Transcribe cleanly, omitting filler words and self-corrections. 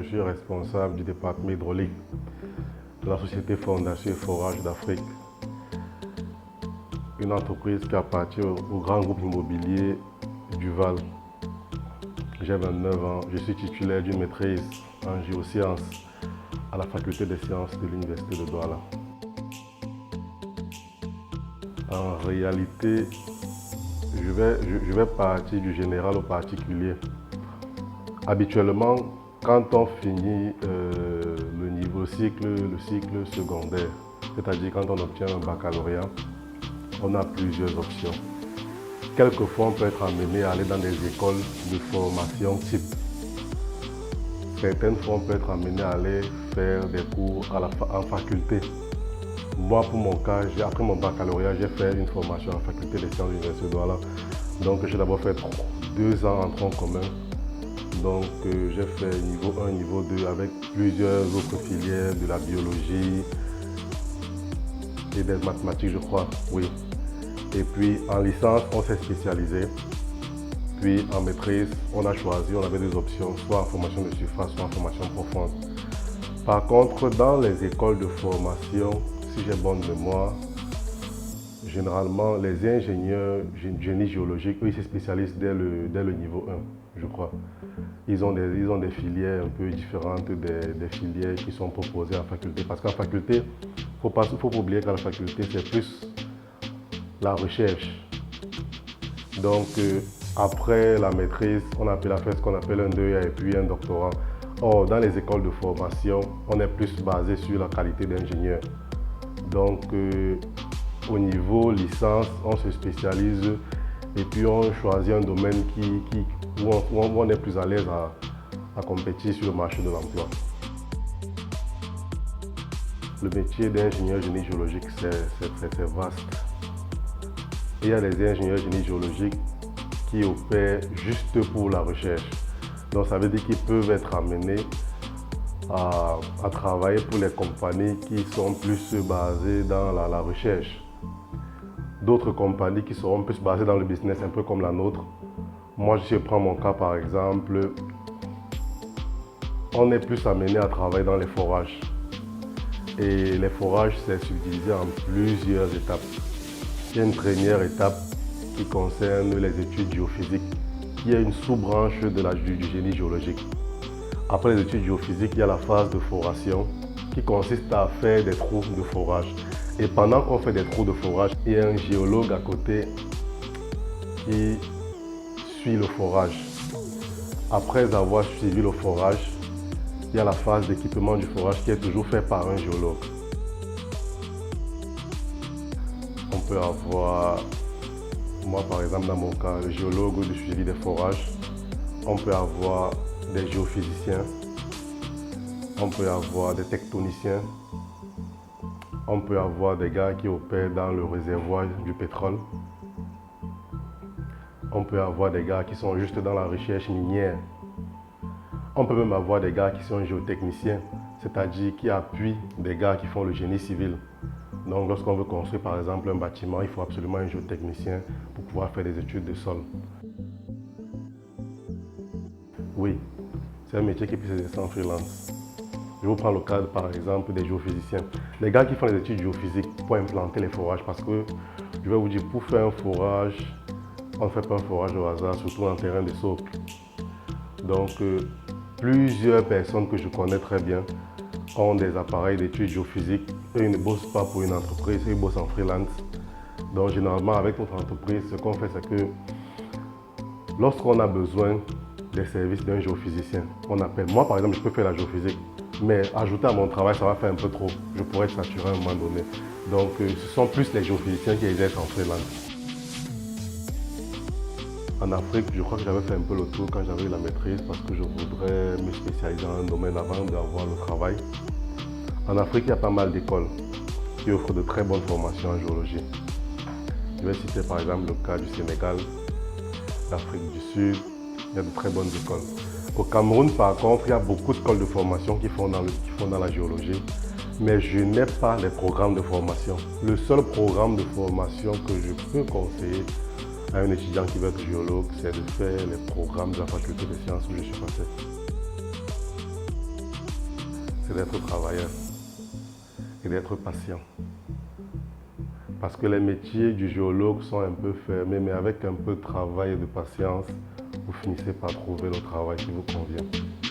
suis responsable du département hydraulique de la société Fondation Forage d'Afrique, une entreprise qui appartient au grand groupe immobilier Duval. J'ai 29 ans, je suis titulaire d'une maîtrise en géosciences à la faculté des sciences de l'université de Douala. En réalité, je vais partir du général au particulier. Habituellement, quand on finit le cycle secondaire, c'est-à-dire quand on obtient un baccalauréat, on a plusieurs options. Quelquefois, on peut être amené à aller dans des écoles de formation type. Certaines fois, on peut être amené à aller faire des cours en faculté. Moi, pour mon cas, après mon baccalauréat, j'ai fait une formation en faculté des sciences de l'université de Douala. Donc, j'ai d'abord fait 2 ans en tronc commun. Donc, j'ai fait niveau 1, niveau 2 avec plusieurs autres filières, de la biologie et des mathématiques, je crois, oui. Et puis, en licence, on s'est spécialisé. Puis, en maîtrise, on a choisi, on avait 2 options, soit en formation de surface, soit en formation profonde. Par contre, dans les écoles de formation, si j'ai bonne mémoire, généralement, les ingénieurs génie géologique, eux, ils se spécialisent dès le niveau 1, je crois. Ils ont des filières un peu différentes des filières qui sont proposées en faculté. Parce qu'en faculté, il ne faut pas oublier qu'à la faculté, c'est plus la recherche. Donc, après la maîtrise, on appelle à faire ce qu'on appelle un DEA et puis un doctorat. Or, dans les écoles de formation, on est plus basé sur la qualité d'ingénieur. Donc, au niveau licence, on se spécialise et puis on choisit un domaine où on est plus à l'aise à compétir sur le marché de l'emploi. Le métier d'ingénieur génie géologique, c'est vaste. Il y a des ingénieurs génie géologique qui opèrent juste pour la recherche. Donc ça veut dire qu'ils peuvent être amenés à travailler pour les compagnies qui sont plus basées dans la recherche. D'autres compagnies qui seront plus basées dans le business, un peu comme la nôtre. Moi, si je prends mon cas par exemple, on est plus amené à travailler dans les forages. Et les forages, c'est subdivisé en plusieurs étapes. Il y a une première étape qui concerne les études géophysiques, qui est une sous-branche du génie géologique. Après les études géophysiques, il y a la phase de foration qui consiste à faire des trous de forage. Et pendant qu'on fait des trous de forage, il y a un géologue à côté qui suit le forage. Après avoir suivi le forage, il y a la phase d'équipement du forage qui est toujours fait par un géologue. On peut avoir, moi par exemple dans mon cas, le géologue du suivi des forages. On peut avoir des géophysiciens. On peut avoir des tectoniciens. On peut avoir des gars qui opèrent dans le réservoir du pétrole. On peut avoir des gars qui sont juste dans la recherche minière. On peut même avoir des gars qui sont géotechniciens, c'est-à-dire qui appuient des gars qui font le génie civil. Donc lorsqu'on veut construire par exemple un bâtiment, il faut absolument un géotechnicien pour pouvoir faire des études de sol. Oui, c'est un métier qui peut s'exercer en freelance. Je vous prends le cas par exemple des géophysiciens. Les gars qui font les études géophysiques pour implanter les forages, parce que je vais vous dire, pour faire un forage, on ne fait pas un forage au hasard, surtout en terrain de socle. Donc plusieurs personnes que je connais très bien ont des appareils d'études géophysiques. Eux, ils ne bossent pas pour une entreprise, ils bossent en freelance. Donc généralement avec notre entreprise, ce qu'on fait, c'est que lorsqu'on a besoin des services d'un géophysicien, on appelle. Moi par exemple, je peux faire la géophysique, mais ajouter à mon travail, ça va faire un peu trop. Je pourrais être saturé à un moment donné. Donc ce sont plus les géophysiciens qui exercent en freelance. En Afrique, je crois que j'avais fait un peu le tour quand j'avais eu la maîtrise parce que je voudrais me spécialiser dans un domaine avant d'avoir le travail. En Afrique, il y a pas mal d'écoles qui offrent de très bonnes formations en géologie. Je vais citer par exemple le cas du Sénégal, l'Afrique du Sud, il y a de très bonnes écoles. Au Cameroun, par contre, il y a beaucoup d'écoles de formation qui font dans la géologie, mais je n'ai pas les programmes de formation. Le seul programme de formation que je peux conseiller à un étudiant qui veut être géologue, c'est de faire les programmes de la faculté des sciences où je suis passé. c'est d'être travailleur et d'être patient. Parce que les métiers du géologue sont un peu fermés, mais avec un peu de travail et de patience, vous finissez par trouver le travail qui vous convient.